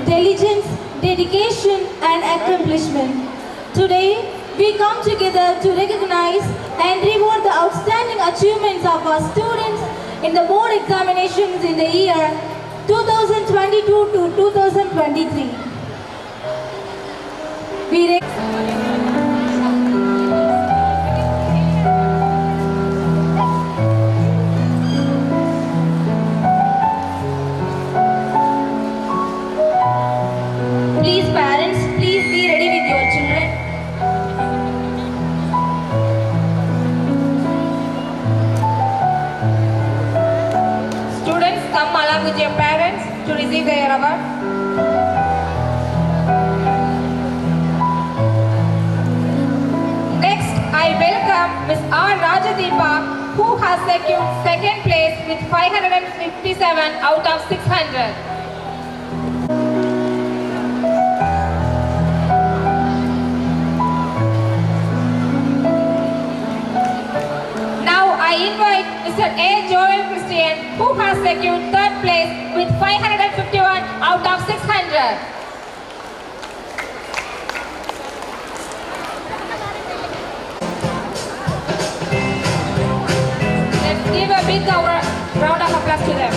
diligence, dedication and accomplishment. Today, we come together to recognize and reward the outstanding achievements of our students in the board examinations in the year 2022 to 2023. Please parents, please be ready with your children. Students, come along with your parents to receive their award. Next, I welcome Ms. R. Rajadeepa, who has secured second place with 557 out of 600. I invite Mr. A. Joel Christian, who has secured third place with 551 out of 600. Let's give a big round of applause to them.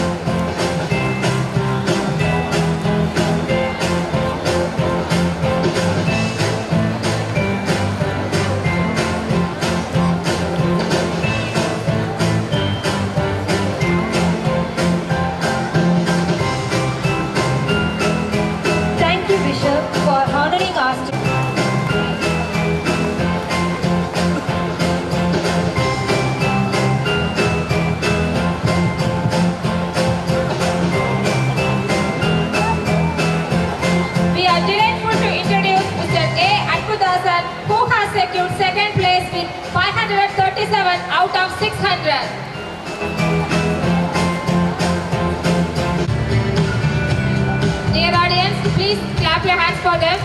Secured second place with 537 out of 600. Dear audience, please clap your hands for them.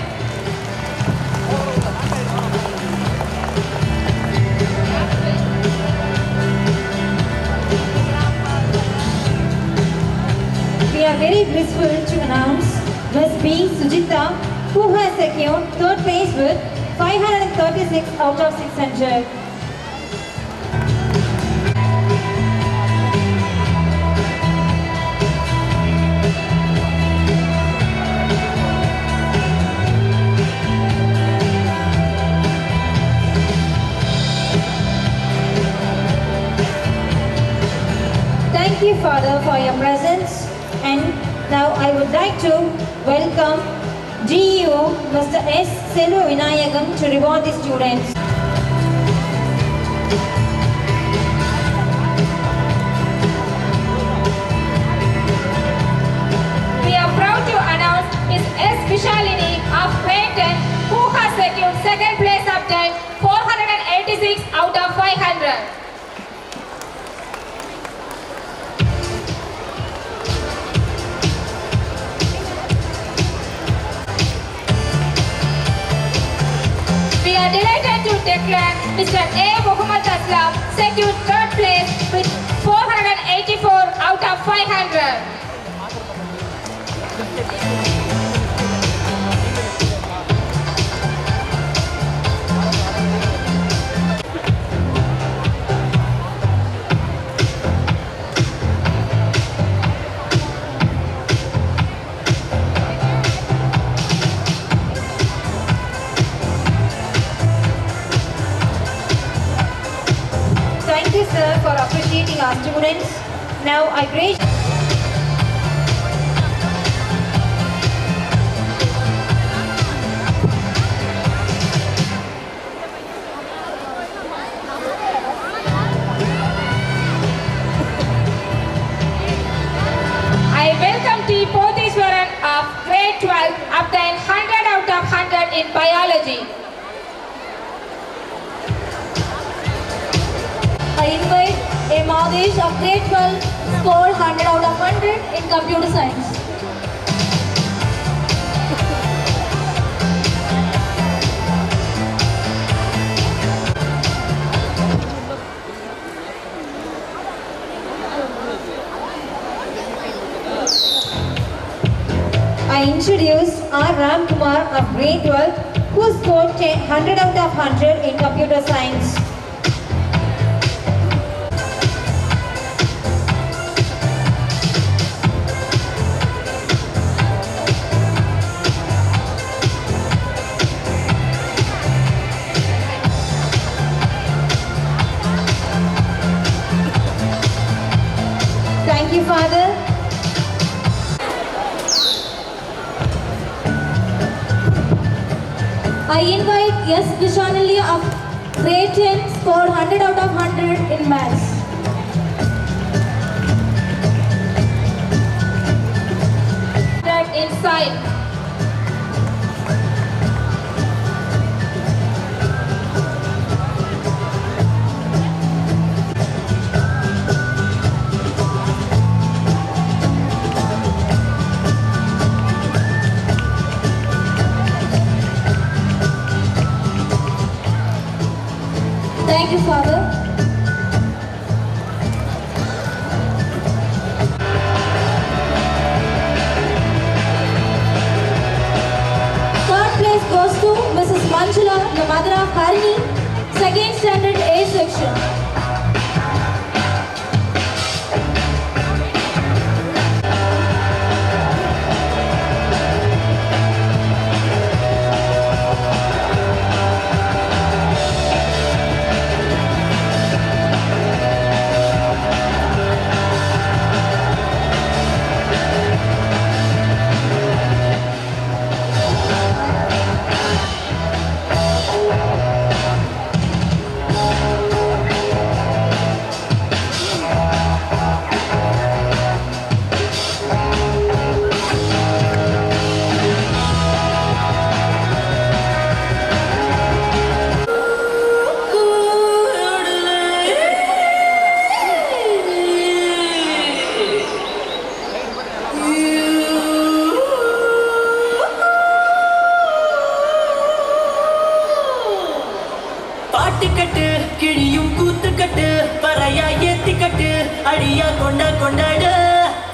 We are very blissful to announce Ms. B. Sujita, who has secured third place with 536 out of 600. Thank you, Father, for your presence. And now I would like to welcome GEO Mr. S. Selva Vinayagam to reward the students. We are proud to announce Ms. S. Vishalini of Creighton, who has secured second place up to 486 out of 500. We are delighted to declare Mr. A. Muhammad Aslam secured third place with 484 out of 500. Thank you, sir, for appreciating our students. Now I praise. I welcome T. Potheswaran of grade 12, obtained 100 out of 100 in biology. I invite A. Mahesh of grade 12, scored 100 out of 100 in computer science. I introduce R. Ram Kumar of grade 12 who scored 100 out of 100 in computer science. Thank you, Father. I invite S. Vishanali of grade 10 scored 100 out of 100 in maths. Inside. Thank you, Father. Third place goes to Mrs. Manjula, the mother of Harini, second standard A section. பாட்டுக்கட்டு கிழியும் கூத்துக்கட்டு பறையா ஏத்திக்கட்டு அடியா கொண்டாடு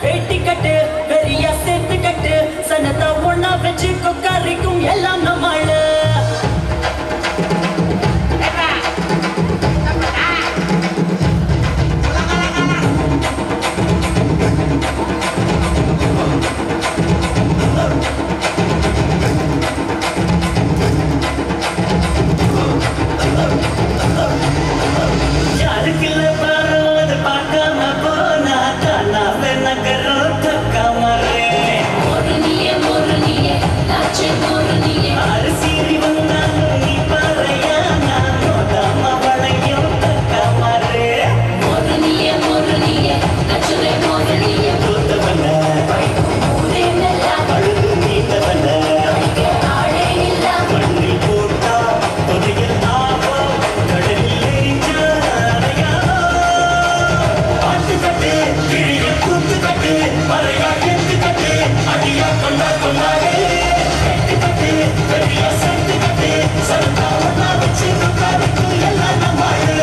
வேட்டிக்கட்டு பெரியா சேர்த்துக்கட்டு சனத்தை ஒன்னா வச்சு கொக்காரிக்கும் எல்லாம் நம்மளு யாருக்குள்ள பாரோது பார்க்காம போனா தானா நகரம் தக்காமரே அரிசீரி வந்தாலும் நீ பாறையா நான் நோடாம வளையும் தக்காமரே தூத்தவன அழுது நீத்தவன மண்ணில் போட்டா தொதையில் ஆபம் கடலில் எரிஞ்சாரையா பாட்டுக்கட்டு கிழியும் கூத்துக்கட்டு மறையா ஏத்துக்கட்டு அடியா கொண்டாடு கட்டுக்கட்டு பெரியா சேர்த்துக்கட்டு சரத்தா ஒன்னா வச்சு கொண்டாடுக்கும் எல்லாம் நம்மளு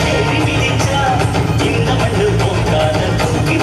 தேடி விதிச்சா இந்த மண்ணு போக்காத தூக்கி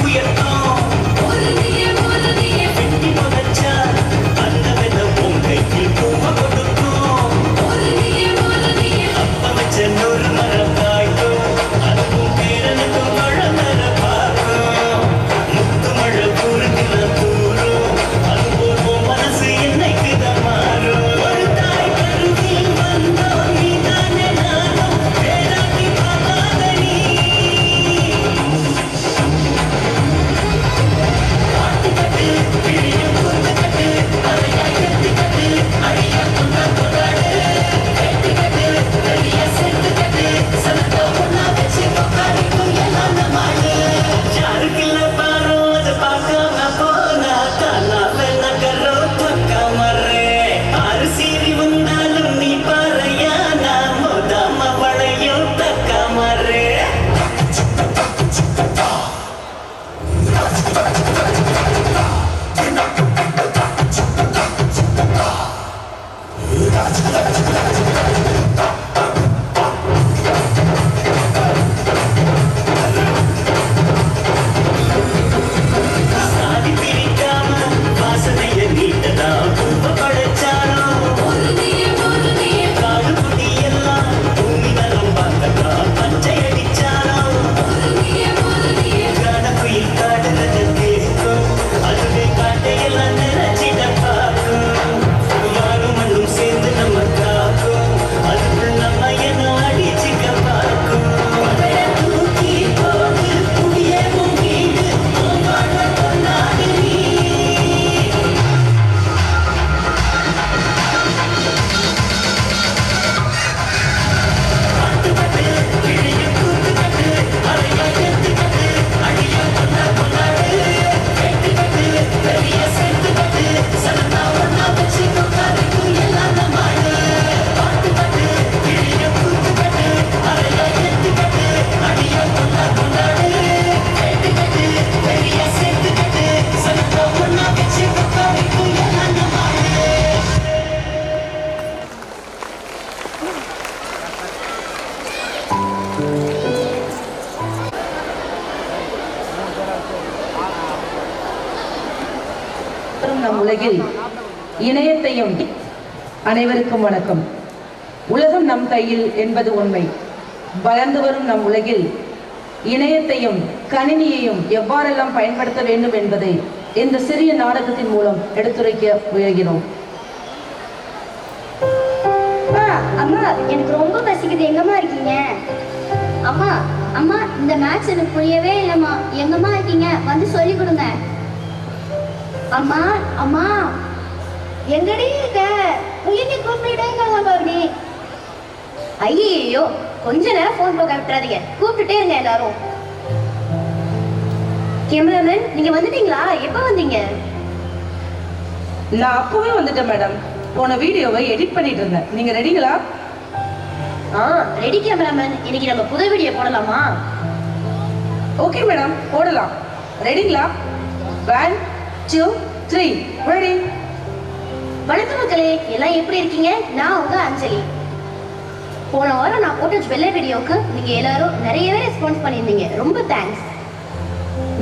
நம் உலகில் இணையத்தையும் அனைவருக்கும் வணக்கம். உலகம் நம் கையில் என்பது உண்மை. வளர்ந்து வரும் நம் உலகில் இணையத்தையும் கணினியையும் எவ்வாறெல்லாம் பயன்படுத்த வேண்டும் என்பதை இந்த சிறிய நாடகத்தின் மூலம் எடுத்துரைக்க முயல்கிறோம். அம்மா, எனக்கு ரொம்ப பசிக்குது. எங்கம்மா இருக்கீங்க? அம்மா அம்மா, இந்த மேட்ச் எனக்கு புரியவே இல்லைம்மா. எங்கம்மா இருக்கீங்க? வந்து சொல்லி கொடுங்க. அம்மா அம்மா, எங்கடி இருக்க? உயிரை கூப்பிட்டுட்டே இருக்காங்க பாபி. ஐயோ, கொஞ்ச நேரம் ஃபோன் பார்க்க விட்டுறாதீங்க. கூப்பிட்டுட்டே இருங்க எல்லாரும். கேமராமேன், நீங்க வந்துட்டீங்களா? எப்போ வந்தீங்க? நான் அப்பவே வந்துட்டேன் மேடம். போன வீடியோவை எடிட் பண்ணிட்டு இருந்தேன். நீங்க ரெடிங்களா? Ready cameraman. இன்னைக்கு நம்ம புது வீடியோ போடலாமா? ஓகே மேடம், போடலாம். ரெடிங்களா? 1 2 3 ரெடி. வணக்கம் மக்களே, எல்லாம் எப்படி இருக்கீங்க? நான் உங்க அஞ்சலி. போன வாரம் நான் போட்ட ஜுவல்லரி வீடியோக்கு நீங்க எல்லாரும் நிறையவே ரெஸ்பான்ஸ் பண்ணியிருந்தீங்க. ரொம்ப தேங்க்ஸ்.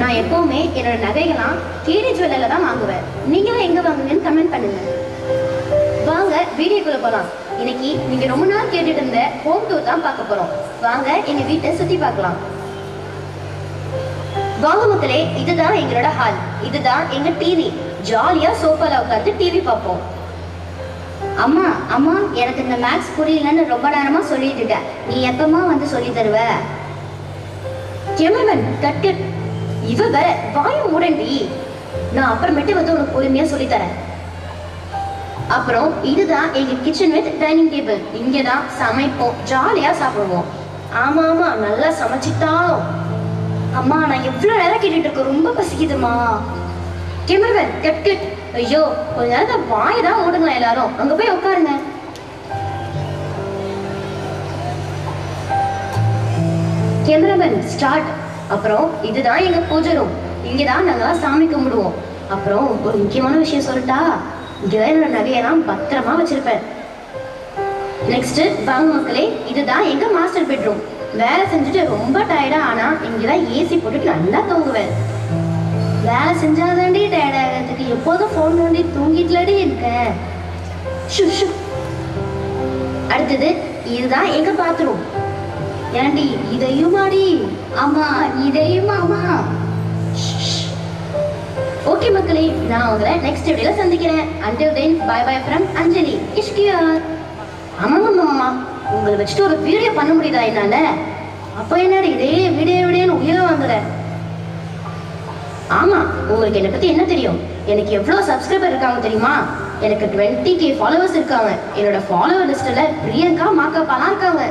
நான் எப்பவுமே என்னோட நகைகள்லாம் கேடி ஜுவல்லர்ல தான் வாங்குவேன். நீங்களும் எங்க வாங்குவீங்கன்னு கமெண்ட் பண்ணுங்க. வாங்க வீடியோக்குள்ள போலாம். இன்னைக்கு நீங்க ரொம்ப நாள் கேட்டுட்டு இருந்த ஹோம் டூர் தான் பார்க்க போறோம். வாங்க எங்க வீட்டை சுத்தி பார்க்கலாம். வாங்க மக்களே, இதுதான் எங்களோட ஹால். இதுதான் எங்க டிவி. ஜாலியா சோஃபால உட்காந்து டிவி பார்ப்போம். அம்மா அம்மா, எனக்கு இந்த மேக்ஸ் புரியலன்னு ரொம்ப நேரமா சொல்லிட்டு இருக்கேன். நீ எப்பமா வந்து சொல்லி தருவ? Cameraman cut. இவ வேற வாய மூடண்டி. நான் அப்புறமேட்டு வந்து உனக்கு பொறுமையா சொல்லி தரேன். அப்புறம் இதுதான் எங்க கிச்சன் வித் டைனிங் டேபிள். இங்கதான் சமைப்போம், ஜாலியா சாப்பிடுவோம். ஆமா ஆமா, நல்லா சமைச்சிட்டாலும். அம்மா, நான் எவ்வளவு நேரம் கேட்டுட்டு இருக்கேன். ரொம்ப பசிக்குதுமா. Cameraman cut. ஐயோ, கொஞ்ச நேரத்தை வாயதான் ஓடுங்களா எல்லாரும். அங்க போய் உட்காருங்க. Cameraman start. அப்புறம் இதுதான் எங்க பூஜை ரூம். இங்கதான் நாங்கெல்லாம் சாமி கும்பிடுவோம். அப்புறம் ஒரு முக்கியமான விஷயம் சொல்லட்டா, இங்கதான் என்னோட நகையெல்லாம் பத்திரமா வச்சிருப்பேன். நெக்ஸ்ட் வாங்க மக்களே, இதுதான் எங்க மாஸ்டர் பெட்ரூம். வேலை செஞ்சுட்டு ரொம்ப டயர்டா ஆனா இங்கதான் ஏசி போட்டுட்டு நல்லா தூங்குவேன். வேலை செஞ்சாதாண்டி டயர்ட் ஆகிறதுக்கு. எப்போதும் போன் நோண்டி தூங்கிட்டுலடி இருக்கேன். அடுத்தது இதுதான் எங்க பாத்ரூம். ஏண்டி இதையுமாடி? ஆமா, இதையும். ஆமா. ஓகே மக்களே, நான் உங்களை நெக்ஸ்ட் வீடியோல சந்திக்கிறேன். until then bye bye from அஞ்சலி. இஷ்கியார். ஆமாம்மா, உங்களை வச்சுட்டு ஒரு வீடியோ பண்ண முடியுதா என்னால? அப்போ என்னடி இதே வீடியோன்னு உயிரை வாங்குற? ஆமா, உங்களுக்கு என்னை பத்தி என்ன தெரியும்? எனக்கு எவ்வளவு சப்ஸ்கிரைபர் இருக்காங்க தெரியுமா? எனக்கு 20K ஃபாலோவர்ஸ் இருக்காங்க. என்னோட ஃபாலோவர் லிஸ்ட்ல பிரியங்கா மாக்காப்பாலாம் இருக்காங்க.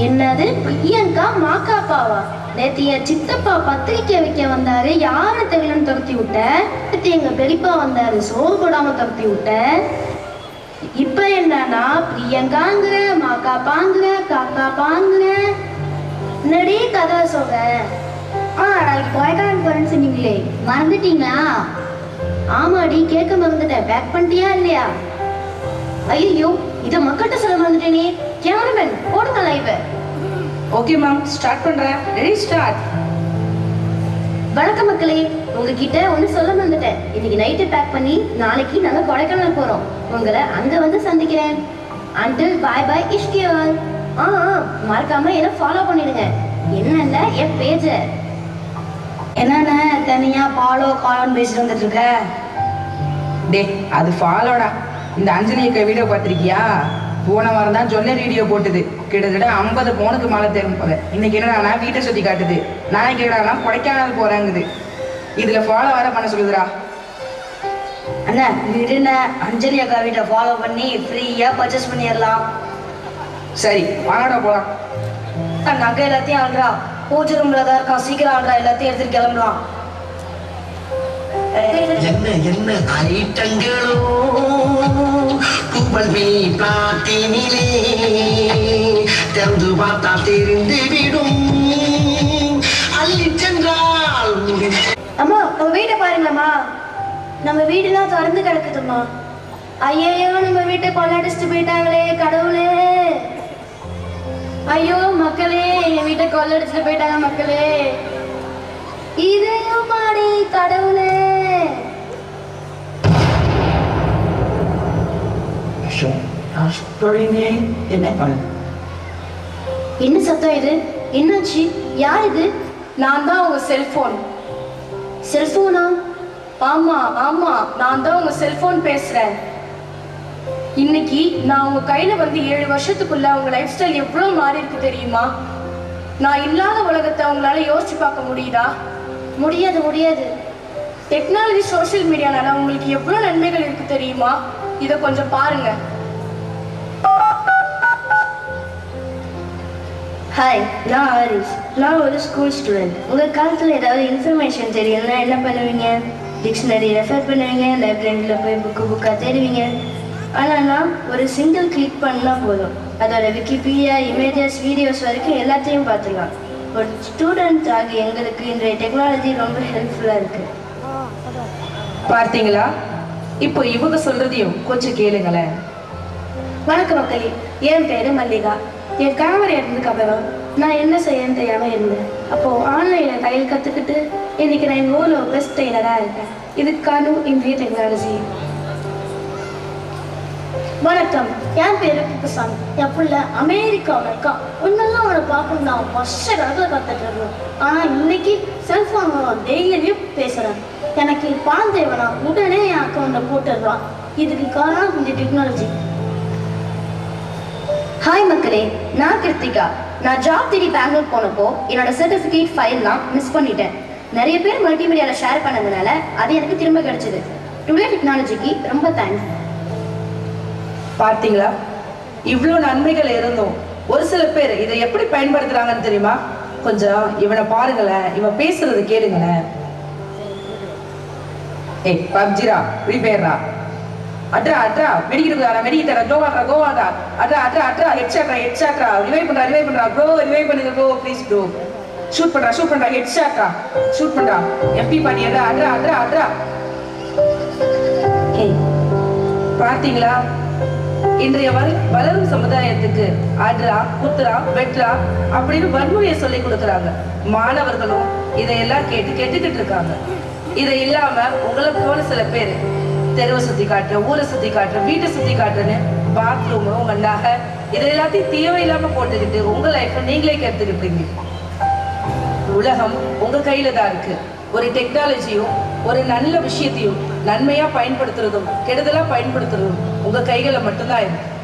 என்னது பிரியங்கா மாக்காப்பாவா? நேத்து என் சித்தப்பா பத்திரிக்கை வைக்க வந்தாரு, யாரை தெரியலன்னு துரத்தி விட்ட. எங்க பெரியப்பா வந்தாரு, சோறு போடாம துரத்தி விட்ட. இப்ப என்னன்னா பிரியங்காங்கிற, மாக்காப்பாங்கிற, காக்காப்பாங்கிற. என்னடி கதை சொல்ற? நாளைக்கு கொடைக்கானல் போறேன்னு சொன்னீங்களே, மறந்துட்டீங்களா? ஆமாடி, கேட்க மறந்துட்டேன். பேக் பண்ணிட்டியா இல்லையா? ஐயோ, இதை மக்கள்கிட்ட சொல்ல மறந்துட்டேனே. கேமராமேன் போடுங்க லைவ். ஓகே மேம், ஸ்டார்ட் பண்றேன். Ready start. வணக்கம் மக்களே, உங்ககிட்ட ஒன்று சொல்ல வந்துட்டேன். இன்னைக்கு நைட்டு பேக் பண்ணி நாளைக்கு நாங்கள் கொடைக்கானல் போறோம். உங்களை அங்க வந்து சந்திக்கிறேன். until bye bye இஷ்கியார். மறக்காம என்ன ஃபாலோ பண்ணிடுங்க. என்னென்ன என் பேஜ என்னென்ன தனியா ஃபாலோ காலோன்னு பேசிட்டு வந்துட்டு இருக்க? டே, அது ஃபாலோடா. இந்த அஞ்சலி அக்கா வீடியோ பார்த்திருக்கியா? போன வாரம் தான் ஜுவல்லரி வீடியோ போட்டுது. கிட்டத்தட்ட 50 பவுனுக்கு மேலே தேரும் போல. இன்னைக்கு என்னடா வீட்டை சுற்றி காட்டுது. நாளைக்கு என்னடா கொடைக்கானல் போறேங்குது. இதுல ஃபாலோ வர பண்ண சொல்லுதுடா. அண்ணா விடுண்ண, அஞ்சலி அக்கா வீட்டை ஃபாலோ பண்ணி ஃப்ரீயா பர்ச்சேஸ் பண்ணிடலாம். சரி வாங்கடா போலாம். நகை எல்லாத்தையும் ஆடுறா, பூஜை ரூம்ல தான் இருக்கா. சீக்கிரம் ஆடுறா, எல்லாத்தையும் எடுத்துட்டு கிளம்பலாம். என்ன ஐட்டங்களோ புகழ்வி பிளாட்டினிலே திறந்து பார்த்தா தெரிந்து விடும் அள்ளி சென்றால். அம்மா, நம்ம வீட்டை பாருங்களம்மா. நம்ம வீடுலாம் திறந்து கிடக்குதும்மா. ஐயோ, நம்ம வீட்டை கொள்ளடிச்சுட்டு போயிட்டாங்களே கடவுளே. ஐயோ மக்களே, எங்க வீட்டை கொள்ளடிச்சுட்டு போயிட்டாங்க மக்களே. இதையும் மாடி கடவுளே. தொழிலே என்ன பண்ண? என்ன சத்தம் இது? என்னாச்சு? யார் இது? நான் தான் உங்க செல்போன். செல்போனா? ஆமா ஆமா, நான் தான் உங்க செல்போன் பேசுறேன். இன்னைக்கு நான் உங்க கையில வந்து 7 வருஷத்துக்குள்ள உங்க லைஃப் ஸ்டைல் எவ்வளவு மாறி இருக்கு தெரியுமா? நான் இல்லாத உலகத்தை உங்களால யோசிச்சு பார்க்க முடியுதா? முடியாது முடியாது. டெக்னாலஜி சோஷியல் மீடியானால உங்களுக்கு எவ்வளவு நன்மைகள் இருக்கு தெரியுமா? இதை கொஞ்சம் பாருங்க. ஹாய், நான் ஹாரிஸ். நான் ஒரு ஸ்கூல் ஸ்டூடெண்ட். உங்கள் காலத்தில் ஏதாவது இன்ஃபர்மேஷன் தெரியலன்னா என்ன பண்ணுவீங்க? டிக்ஷனரி ரெஃபர் பண்ணுவீங்க, லைப்ரரியில் போய் புக்காக தேடுவீங்க. ஆனால் நான் ஒரு சிங்கிள் கிளிக் பண்ணால் போதும், அதோட விக்கிபீடியா, இமேஜஸ், வீடியோஸ் வரைக்கும் எல்லாத்தையும் பார்த்துக்கலாம். ஒரு ஸ்டூடெண்ட் ஆகிய எங்களுக்கு இன்றைய டெக்னாலஜி ரொம்ப ஹெல்ப்ஃபுல்லாக இருக்குது. பார்த்தீங்களா? இப்போ இவங்க சொல்றதையும் கொஞ்சம் கேளுங்களேன். வணக்கம் மக்களே, என் பேர் மல்லிகா. என் கணவர் இறந்ததுக்கு அப்புறம் நான் என்ன செய்யன்னு தெரியாமல் இருந்தேன். அப்போது ஆன்லைனில் தையல் கற்றுக்கிட்டு இன்றைக்கி நான் எங்கள் ஊரில் பெஸ்ட் டெய்லராக இருக்கேன். இதுக்கு காரணம் இன்றைய டெக்னாலஜி. வணக்கம், என் பேர் குப்புசாமி. என் பிள்ளை அமெரிக்காவில் இருக்கான். ஒன்றெல்லாம் அவனை பார்க்கணும், நான் வருஷ கணக்கில் கற்றுட்டு இருக்கணும். ஆனால் இன்னைக்கு செல்ஃபோன் மூலம் டெய்லியும் பேசுகிறேன். எனக்கு பணம் தேவைனா உடனே என் அக்கௌண்ட்டில் போட்டுடுறான். இதுக்கு காரணம் இந்த டெக்னாலஜி. ஹாய் மக்களே, நான் கிருத்திகா. நான் ஜாப் தேடி பெங்களூர் போனப்போ என்னோட சர்டிஃபிகேட் ஃபைல்லாம் மிஸ் பண்ணிட்டேன். நிறைய பேர் மல்டிமீடியாவில் ஷேர் பண்ணதுனால அது எனக்கு திரும்ப கிடைச்சது. டுடே டெக்னாலஜிக்கு ரொம்ப தேங்க்ஸ். பார்த்தீங்களா? இவ்வளோ நன்மைகள் இருந்தும் ஒரு சில பேர் இதை எப்படி பயன்படுத்துறாங்கன்னு தெரியுமா? கொஞ்சம் இவனை பாருங்களேன், இவன் பேசுறது கேளுங்களேன். ஏய் பப்ஜிரா, ஃப்ரீ ஃபயர்ரா, அட்ரா அட்ரா, வெடிக்கிறா வெடிக்கிட்டா, கோவாடா கோவாடா, அட்ரா அட்ரா அட்ரா, ஹெட்ஷாட்ரா, ரிவைவ் பண்றா ப்ரோ, ரிவைவ் பண்ணுங்க ப்ரோ, ப்ளீஸ் ப்ரோ, ஷூட் பண்றா, ஹெட்ஷாட்ரா, ஷூட் பண்றா, எம்பி பண்ணி அட்ரா அட்ரா அட்ரா அட்ரா. பார்த்தீங்களா? இன்றைய வளரும் சமுதாயத்துக்கு அட்ரா, குத்துரா, வெட்ரா அப்படின்னு வன்முறையை சொல்லி கொடுக்குறாங்க. மாணவர்களும் இதையெல்லாம் கேட்டுக்கிட்டு இருக்காங்க. இதை இல்லாம உங்களை போல சில பேர் தெருவை சுத்தி காட்டுற, ஊரை சுத்தி காட்டுற, வீட்டை சுத்தி காட்டுறேன்னு பாத்ரூம், உங்க நகை இதை எல்லாத்தையும் தேவையில்லாம போட்டுக்கிட்டு உங்க லைஃப் நீங்களே கெடுத்துக்கிட்டீங்க. உலகம் உங்க கையில தான் இருக்கு. ஒரு டெக்னாலஜியும் ஒரு நல்ல விஷயத்தையும் நன்மையா பயன்படுத்துறதும் கெடுதலா பயன்படுத்துறதும் உங்க கைகளை மட்டும்தான் இருக்கு.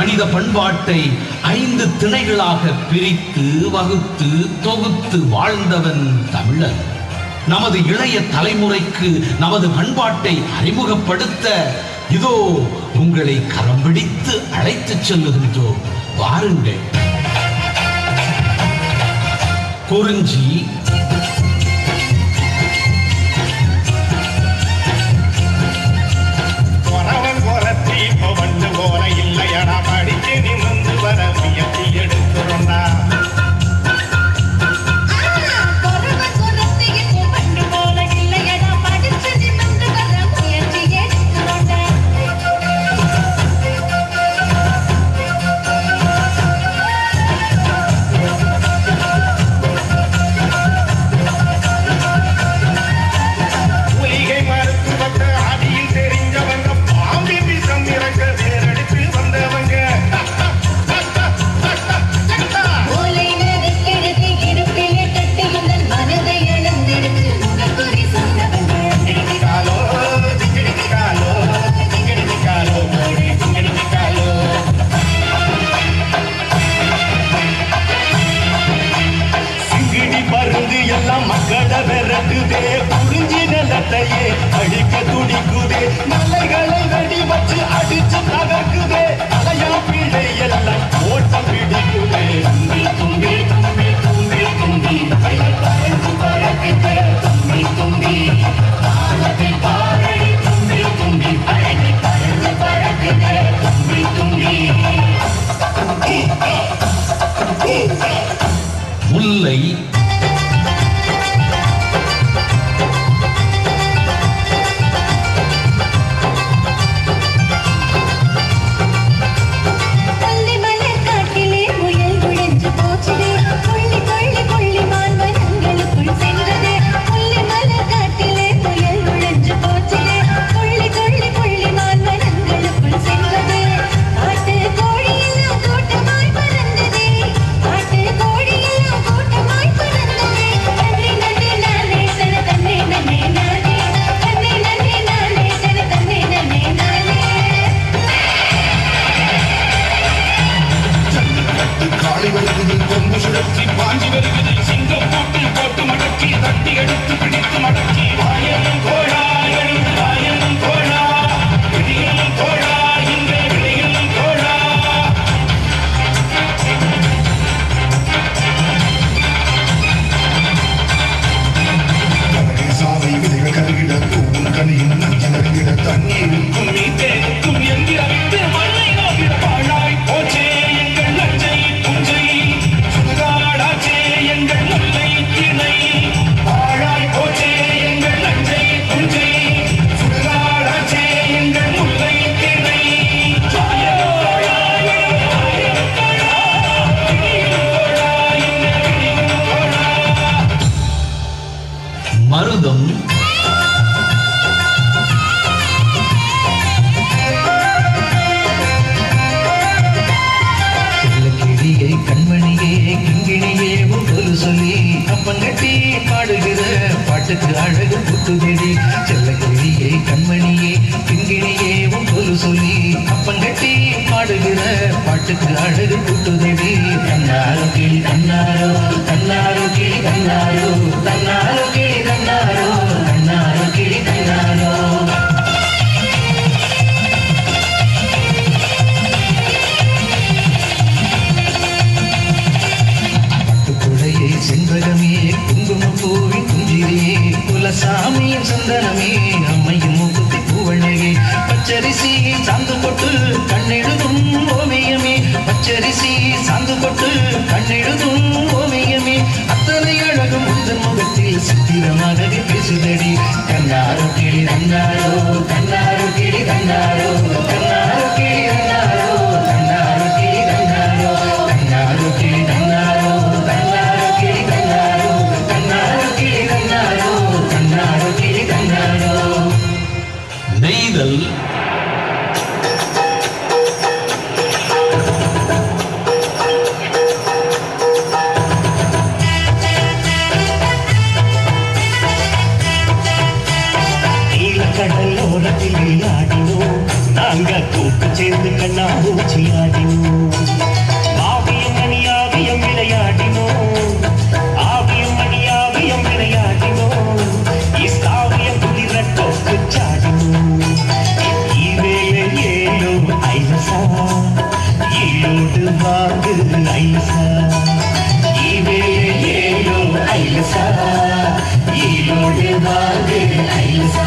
மனித பண்பாட்டை 5 திணைகளாக பிரித்து வகுத்து தொகுத்து வாழ்ந்தவன் தமிழன். நமது இளைய தலைமுறைக்கு நமது பண்பாட்டை அறிமுகப்படுத்த இதோ உங்களை கரம் பிடித்து அழைத்துச் செல்லுகின்றோம். வாருங்கள். குறிஞ்சி, முல்லை, மருதம், செல்லக்கிளியே கண்மணியே கிங்கிணியே ஒரு சொல்லி அப்பங்கட்டி பாடுகிற பாட்டுக்கு அழகு புத்துகிடி. செல்லக்கிளியே கண்மணியே கிங்கிணியே ஒரு சொல்லி அப்பங்கட்டி பாடுகிற பாட்டுக்கு அழகு புத்துகிடி. கண்ணாரோ கிளி கண்ணாரோ கண்ணாரோ கிளி கண்ணாரோ கண்ணாரோ கிளி கண்ணாரோ கண்ணாரோ கிளி கண்ணாரோ. செண்பகமே குங்கும பூவின் குஞ்சிரியே குலசாமியின் சந்தனமே அம்மையும் மூக்குத்தி பூவழகே பச்சரிசி சாந்து கொட்டு கண்ணெழுதும் ஓவியமே பச்சரிசி சாந்து கொட்டு கண்ணெழுதும் ஓவியமே அத்தனை அழகும் முந்தன் முகத்தில் சித்திரமாகவே பேசுதடி. கண்ணாரோ கிளி கண்ணாரோ கண்ணாரோ கிளி கண்ணாரோ கண்ணாரோ கிளி கண்ணாரோ கண்ணாரோ கிளி கண்ணாரோ கண்ணாரோ கிளி கண்ணாரோ கண்ணாரோ கிளி கண்ணாரோ கண்ணாரோ கிளி கண்ணாரோ கண்ணாரோ கிளி கண்ணாரோ. நெய்தல், கடலோரத்தில் ஆடினோம் நாங்க கூட்டு சேர்ந்து கண்ணா பூச்சி ஆடினோம் ஆவியம் மணியாவியம் விளையாடினோம் ஆவியம் மணியாவியம் விளையாடினோம் இஸ்தாவியம் குதிர கொக்கு சாடினோம் இவேல ஏலோ ஐலசா ஈரோடு வாங்கு ஐலசா இவேல ஏலோ ஐலசா ஈரோடு வாங்கு ஐலசா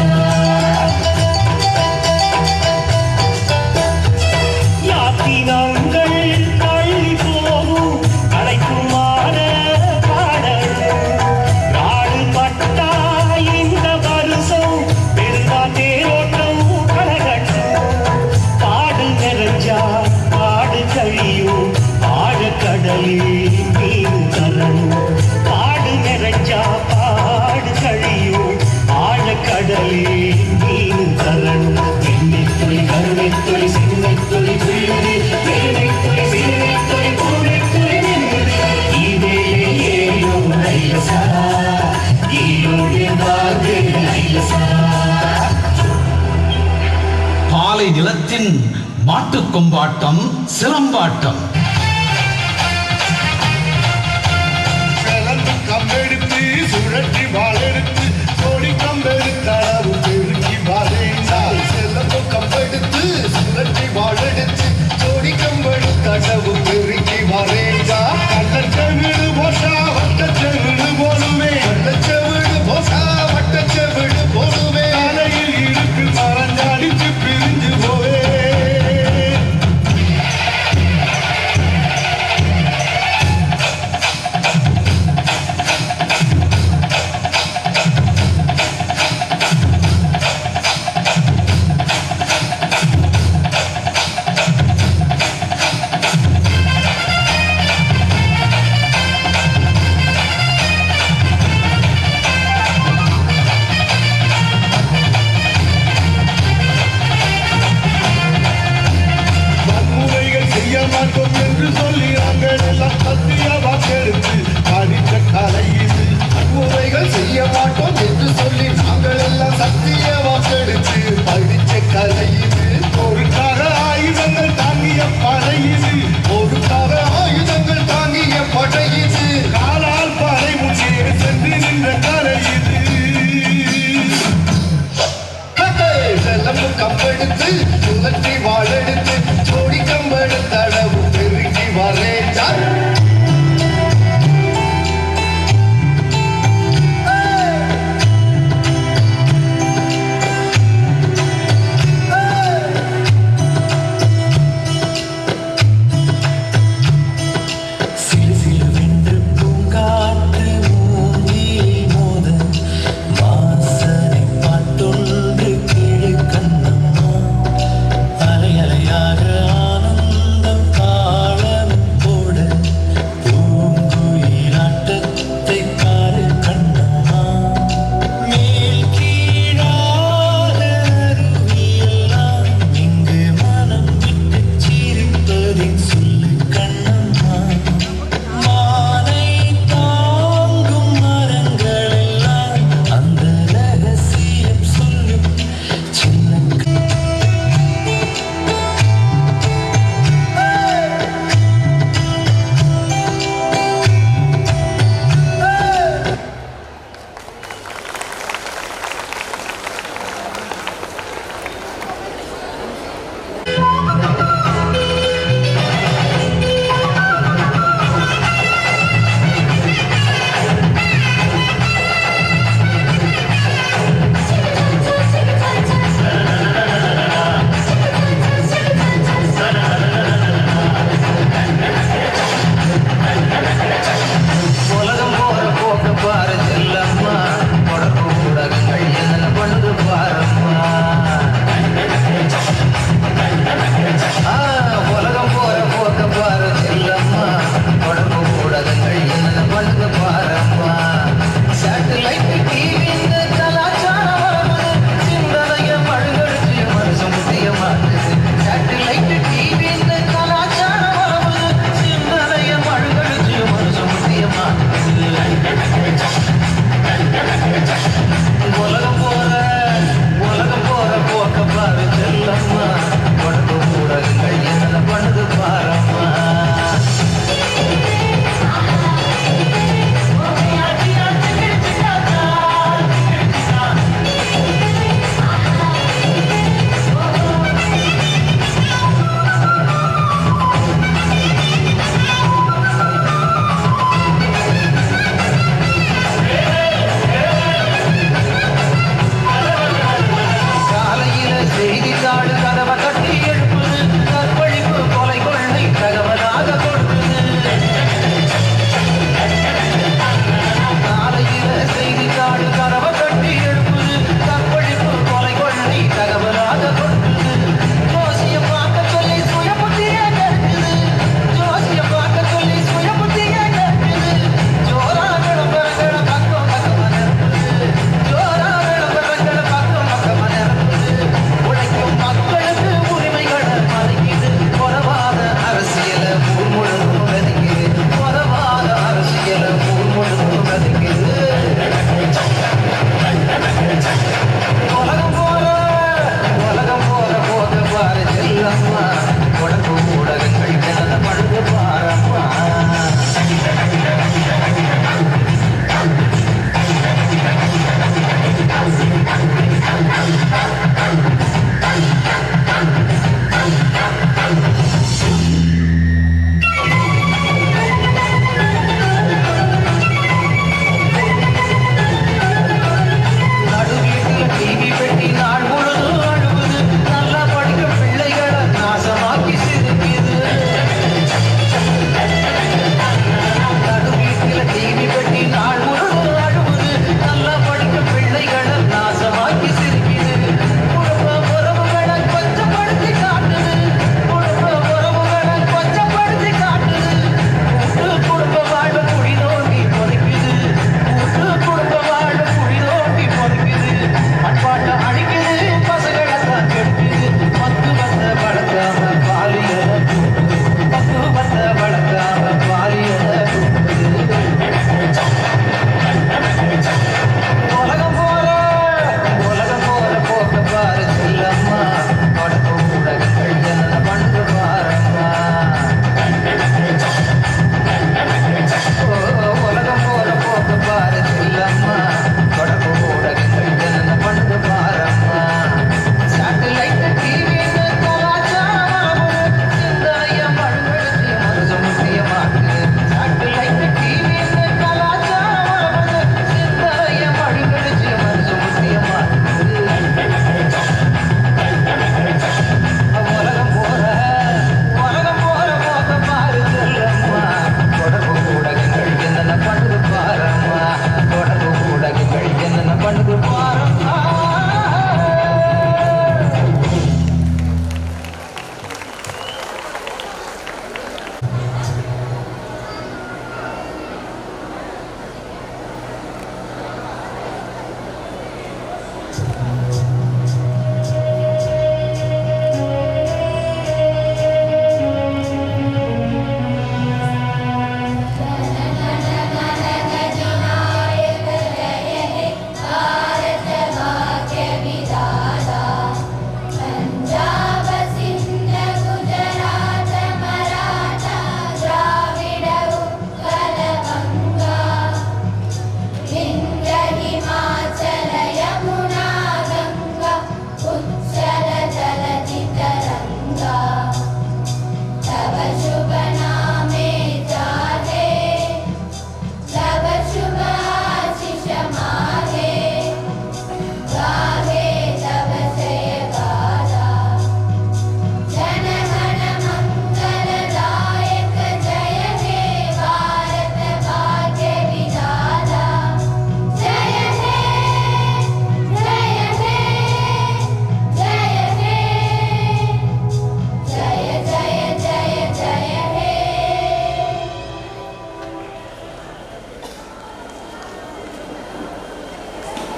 யாத்தினங்கள் தள்ளி போகும் அழைக்குமான பாடல் ராடுபட்டா இந்த வருஷம் பெருமா தேரோட்டம் கலகட்டும் பாடு நிறைஞ்சா பாடு கழியும் ஆழக்கடலில் மீன் தரணும் பாடு நிறைஞ்சா பாடு கழியும் ஆழக்கடலில் மீன் தரணும் வெண்ணைத்துளி கருணைத்துளி சின்னைத்துளி துளியுது வேலைத்துளி சின்னைத்துளி பூனைத்துளி நின்றுது இவேலே ஏலோ ஐலசா ஈரோடு வாங்கு ஐலசா பாலை நிலத்தின் மாட்டுக் கொம்பாட்டம் சிலம்பாட்டம். கம்பெடுத்து சுழற்றி வாழெடுத்து கோடி கம்பெடுத்தளவு பெருக்கி வாழேண்டா செல்லப்போ கம்பெடுத்து சுழற்றி வாழெடுத்து கோடி கம்பெடுத்தளவு பெருக்கி வாழேண்டா கள்ளச்செவிடு போசா வட்டச்செவிடு போடுவே கள்ளச்செவிடு போசா வட்டச்செவிடு போடுவே அலையில் இருக்கு மறந்தாடிச்சு பிரிஞ்சு போவே மாட்டோம் என்று சொல்லி நாங்கள் எல்லாம் சத்திய வாக்கெடுத்து படித்த கலை இது முறைகள் செய்ய மாட்டோம் என்று சொல்லி நாங்கள் எல்லாம் சத்திய வாக்கெடுத்து படித்த கலை இது பொருட்காக ஆயுதங்கள் தாங்கிய படை இது பொருட்காக ஆயுதங்கள் தாங்கிய படை இது காலால் படை முன்னே சென்று நின்ற கலை இது செல்லமும் கம்பெடுத்து சுழற்றி வாழெடுத்து